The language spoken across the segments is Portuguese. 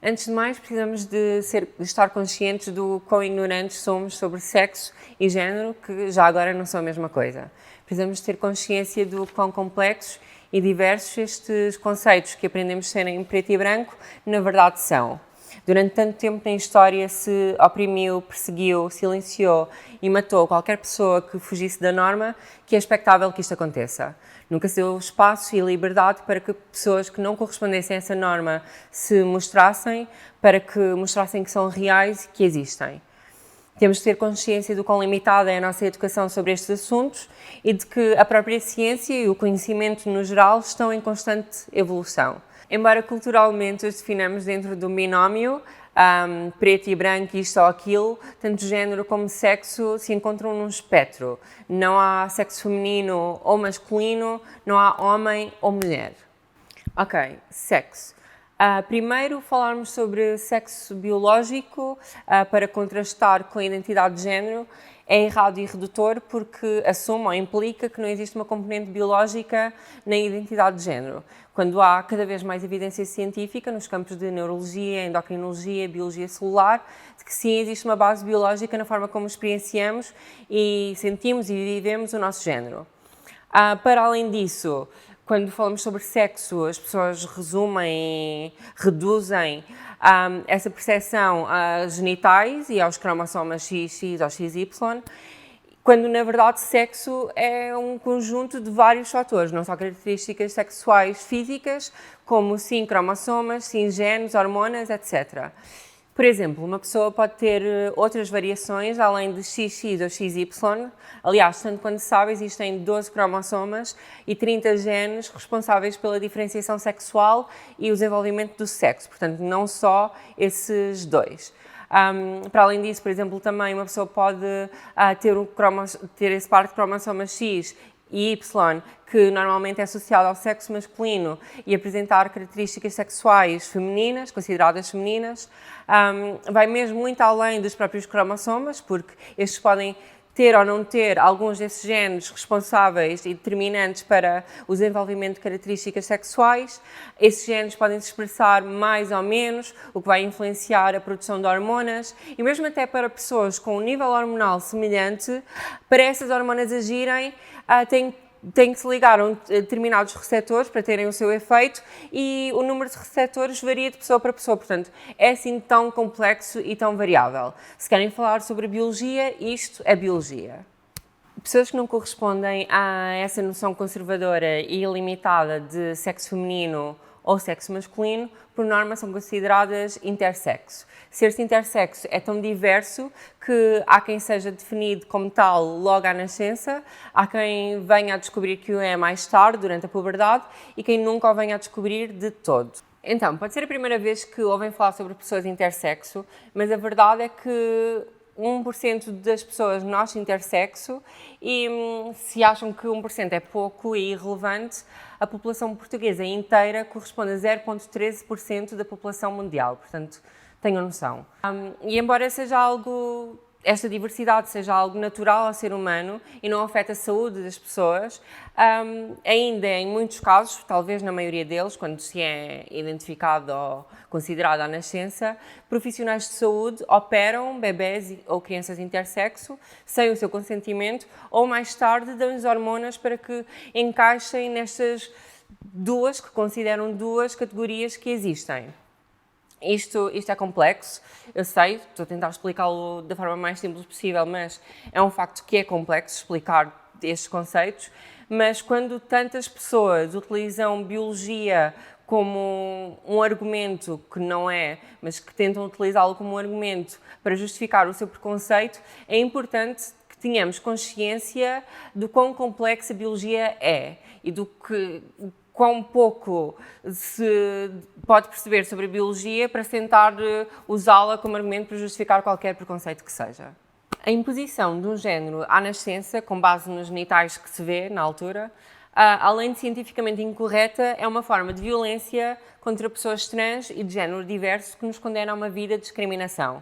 Antes de mais, precisamos de estar conscientes do quão ignorantes somos sobre sexo e género, que já agora não são a mesma coisa. Precisamos ter consciência do quão complexos e diversos estes conceitos que aprendemos serem em preto e branco, na verdade são. Durante tanto tempo na história se oprimiu, perseguiu, silenciou e matou qualquer pessoa que fugisse da norma, que é expectável que isto aconteça. Nunca se deu espaço e liberdade para que pessoas que não correspondessem a essa norma se mostrassem, para que mostrassem que são reais e que existem. Temos de ter consciência do quão limitada é a nossa educação sobre estes assuntos e de que a própria ciência e o conhecimento no geral estão em constante evolução. Embora culturalmente os definamos dentro do binómio, preto e branco, isto ou aquilo, tanto género como sexo se encontram num espectro. Não há sexo feminino ou masculino, não há homem ou mulher. Ok, sexo. Primeiro falarmos sobre sexo biológico, para contrastar com a identidade de género, é errado e redutor porque assume ou implica que não existe uma componente biológica na identidade de género, quando há cada vez mais evidência científica nos campos de neurologia, endocrinologia, biologia celular, de que sim existe uma base biológica na forma como experienciamos e sentimos e vivemos o nosso género. Para além disso, quando falamos sobre sexo, as pessoas resumem, reduzem essa percepção a genitais e aos cromossomas XX ou XY, quando na verdade sexo é um conjunto de vários fatores, não só características sexuais físicas, como sim cromossomas, sim genes, hormonas, etc. Por exemplo, uma pessoa pode ter outras variações além de XX ou XY. Aliás, tanto quanto se sabe, existem 12 cromossomas e 30 genes responsáveis pela diferenciação sexual e o desenvolvimento do sexo. Portanto, não só esses dois. Para além disso, por exemplo, também uma pessoa pode ter esse par de cromossomas X e Y, que normalmente é associado ao sexo masculino e apresentar características sexuais femininas, consideradas femininas, vai mesmo muito além dos próprios cromossomas, porque estes podem ter ou não ter alguns desses genes responsáveis e determinantes para o desenvolvimento de características sexuais. Esses genes podem se expressar mais ou menos, o que vai influenciar a produção de hormonas, e mesmo até para pessoas com um nível hormonal semelhante, para essas hormonas agirem, tem que se ligar a determinados receptores para terem o seu efeito e o número de receptores varia de pessoa para pessoa, portanto é assim tão complexo e tão variável. Se querem falar sobre biologia, isto é biologia. Pessoas que não correspondem a essa noção conservadora e ilimitada de sexo feminino ou sexo masculino, por norma são consideradas intersexo. Ser-se intersexo é tão diverso que há quem seja definido como tal logo à nascença, há quem venha a descobrir que o é mais tarde, durante a puberdade, e quem nunca o venha a descobrir de todo. Então, pode ser a primeira vez que ouvem falar sobre pessoas intersexo, mas a verdade é que 1% das pessoas nasce intersexo e se acham que 1% é pouco e irrelevante, a população portuguesa inteira corresponde a 0,13% da população mundial, portanto, tenham noção. E embora esta diversidade seja algo natural ao ser humano e não afeta a saúde das pessoas, ainda em muitos casos, talvez na maioria deles, quando se é identificado ou considerado à nascença, profissionais de saúde operam bebés ou crianças intersexo sem o seu consentimento ou mais tarde dão-lhes hormonas para que encaixem nestas duas, que consideram duas categorias que existem. Isto é complexo, eu sei, estou a tentar explicá-lo da forma mais simples possível, mas é um facto que é complexo explicar estes conceitos, mas quando tantas pessoas utilizam biologia como um argumento que não é, mas que tentam utilizá-lo como um argumento para justificar o seu preconceito, é importante que tenhamos consciência do quão complexa a biologia é e do que quão pouco se pode perceber sobre a biologia para tentar usá-la como argumento para justificar qualquer preconceito que seja. A imposição de um género à nascença, com base nos genitais que se vê na altura, além de cientificamente incorreta, é uma forma de violência contra pessoas trans e de género diverso que nos condena a uma vida de discriminação.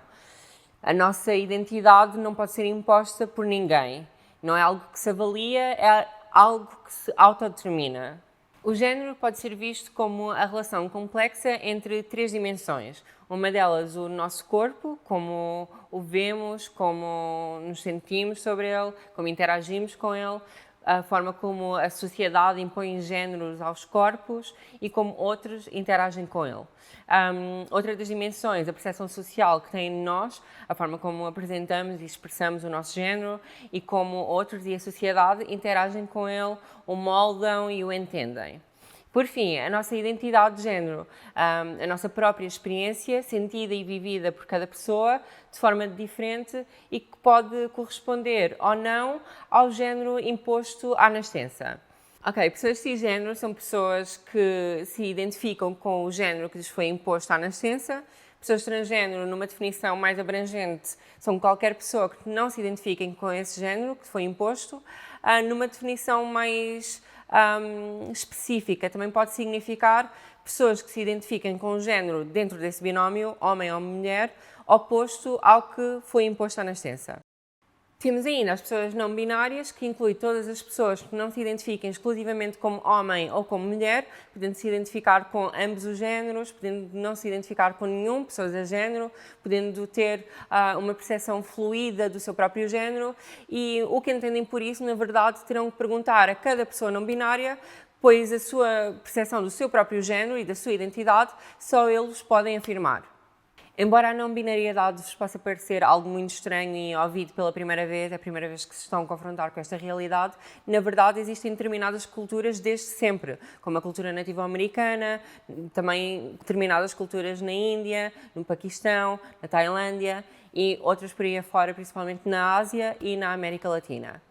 A nossa identidade não pode ser imposta por ninguém. Não é algo que se avalia, é algo que se autodetermina. O género pode ser visto como a relação complexa entre três dimensões. Uma delas, o nosso corpo, como o vemos, como nos sentimos sobre ele, como interagimos com ele, a forma como a sociedade impõe géneros aos corpos e como outros interagem com ele. Outra das dimensões, a percepção social que tem em nós, a forma como apresentamos e expressamos o nosso género e como outros e a sociedade interagem com ele, o moldam e o entendem. Por fim, a nossa identidade de género, a nossa própria experiência, sentida e vivida por cada pessoa, de forma diferente e que pode corresponder ou não ao género imposto à nascença. Ok, pessoas cisgênero são pessoas que se identificam com o género que lhes foi imposto à nascença. Pessoas transgênero, numa definição mais abrangente, são qualquer pessoa que não se identifiquem com esse género que foi imposto. Numa definição mais específica, também pode significar pessoas que se identifiquem com o género dentro desse binómio, homem ou mulher, oposto ao que foi imposto à nascença. Temos ainda as pessoas não binárias, que inclui todas as pessoas que não se identifiquem exclusivamente como homem ou como mulher, podendo se identificar com ambos os géneros, podendo não se identificar com nenhum, pessoas a género, podendo ter uma percepção fluida do seu próprio género, e o que entendem por isso, na verdade, terão que perguntar a cada pessoa não binária, pois a sua percepção do seu próprio género e da sua identidade só eles podem afirmar. Embora a não-binariedade vos possa parecer algo muito estranho e ouvido pela primeira vez, é a primeira vez que se estão a confrontar com esta realidade, na verdade existem determinadas culturas desde sempre, como a cultura nativo-americana, também determinadas culturas na Índia, no Paquistão, na Tailândia e outras por aí afora, principalmente na Ásia e na América Latina.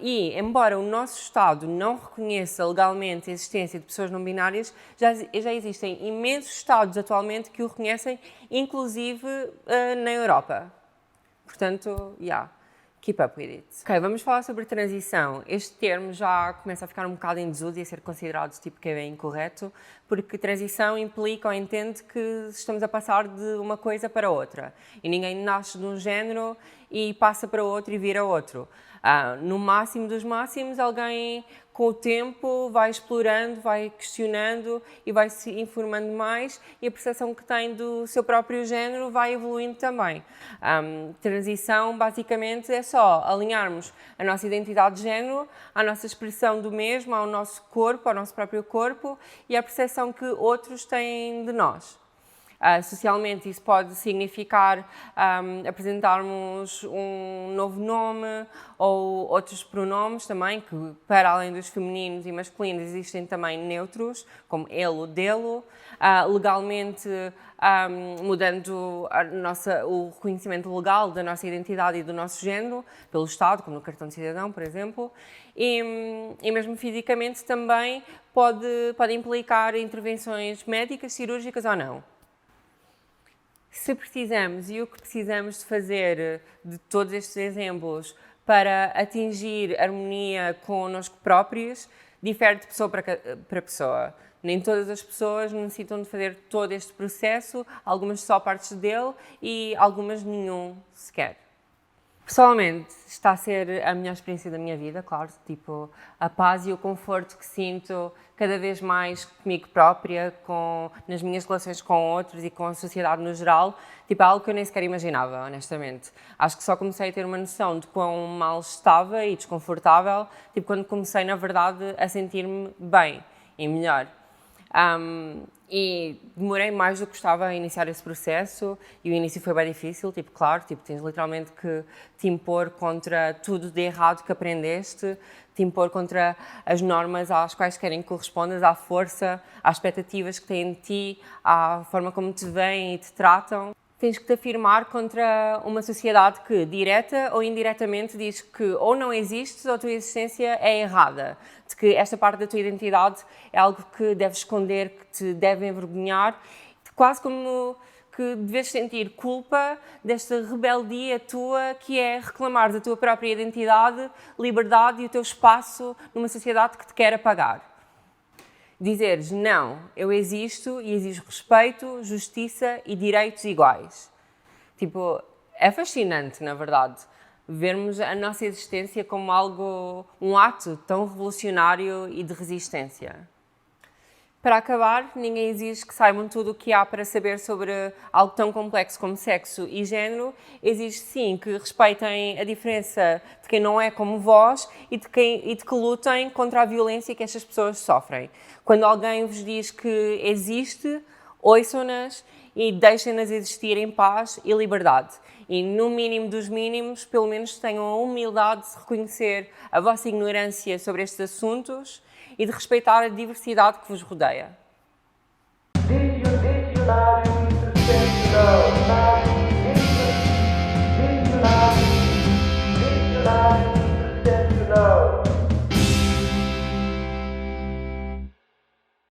E, embora o nosso Estado não reconheça legalmente a existência de pessoas não binárias, já existem imensos Estados atualmente que o reconhecem, inclusive na Europa. Portanto, keep up with it. Ok, vamos falar sobre transição. Este termo já começa a ficar um bocado em desuso e a ser considerado tipo que é bem incorreto, porque transição implica ou entende que estamos a passar de uma coisa para outra. E ninguém nasce de um género e passa para outro e vira outro. No máximo dos máximos, alguém com o tempo vai explorando, vai questionando e vai se informando mais, e a percepção que tem do seu próprio género vai evoluindo também. Transição, basicamente, é só alinharmos a nossa identidade de género à nossa expressão do mesmo, ao nosso corpo, ao nosso próprio corpo e à percepção que outros têm de nós. Socialmente, isso pode significar apresentarmos um novo nome ou outros pronomes também, que para além dos femininos e masculinos existem também neutros, como ele, dele. Legalmente, mudando o reconhecimento legal da nossa identidade e do nosso género pelo Estado, como no cartão de cidadão, por exemplo. E mesmo fisicamente também pode implicar intervenções médicas, cirúrgicas ou não. Se precisamos e o que precisamos de fazer de todos estes exemplos para atingir harmonia connosco próprios, difere de pessoa para pessoa. Nem todas as pessoas necessitam de fazer todo este processo, algumas só partes dele e algumas nenhum sequer. Pessoalmente, está a ser a melhor experiência da minha vida, claro, tipo, a paz e o conforto que sinto cada vez mais comigo própria, nas minhas relações com outros e com a sociedade no geral, tipo, é algo que eu nem sequer imaginava, honestamente. Acho que só comecei a ter uma noção de quão mal estava e desconfortável, tipo, quando comecei, na verdade, a sentir-me bem e melhor. E demorei mais do que gostava a iniciar esse processo e o início foi bem difícil, tipo, claro, tipo, tens literalmente que te impor contra tudo de errado que aprendeste, te impor contra as normas às quais querem que correspondas, à força, às expectativas que têm de ti, à forma como te veem e te tratam. Tens que te afirmar contra uma sociedade que, direta ou indiretamente, diz que ou não existes ou a tua existência é errada, de que esta parte da tua identidade é algo que deves esconder, que te deve envergonhar, quase como que deves sentir culpa desta rebeldia tua, que é reclamar da tua própria identidade, liberdade e o teu espaço numa sociedade que te quer apagar. Dizeres, não, eu existo e exijo respeito, justiça e direitos iguais. Tipo, é fascinante, na verdade. vermos a nossa existência como algo, um ato tão revolucionário e de resistência. Para acabar, ninguém exige que saibam tudo o que há para saber sobre algo tão complexo como sexo e género. Exige sim que respeitem a diferença de quem não é como vós e de que lutem contra a violência que estas pessoas sofrem. Quando alguém vos diz que existe, ouçam-nas e deixem-nas existir em paz e liberdade. E no mínimo dos mínimos, pelo menos tenham a humildade de reconhecer a vossa ignorância sobre estes assuntos e de respeitar a diversidade que vos rodeia.